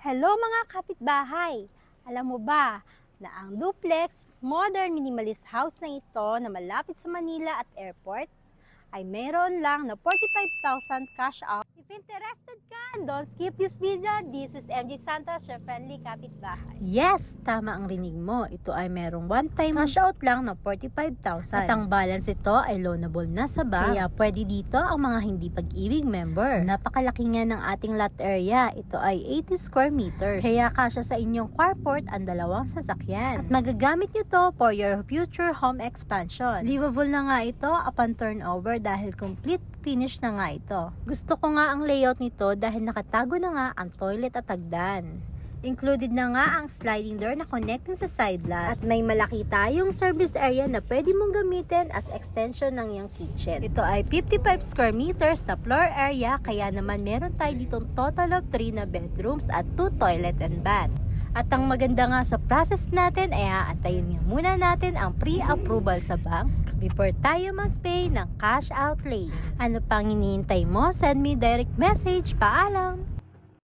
Hello mga kapitbahay! Alam mo ba na ang duplex, modern minimalist house na ito na malapit sa Manila at airport ay mayroon lang na 45,000 cash out. If interested ka, don't skip this video. This is MJ Santos, your friendly kapitbahay. Yes, tama ang rinig mo. Ito ay merong one-time cash out lang na 45,000. At ang balance ito ay loanable na sa bank. Kaya pwede dito ang mga hindi pag-ibig member. Napakalaki nga ng ating lot area. Ito ay 80 square meters. Kaya kasya sa inyong carport ang dalawang sasakyan. At magagamit nyo to for your future home expansion. Livable na nga ito upon turnover dahil complete finish na nga ito. Gusto ko nga ang layout nito dahil nakatago na nga ang toilet at hagdan. Included na nga ang sliding door na connecting sa side lot. At may malaki tayong service area na pwede mong gamitin as extension ng iyong kitchen. Ito ay 55 square meters na floor area, kaya naman meron tayo ditong total of 3 na bedrooms at 2 toilet and bath. At ang maganda nga sa process natin ay aantayin nga muna natin ang pre-approval sa bank before tayo mag-pay ng cash outlay. Ano pang hinihintay mo? Send me direct message. Paalam!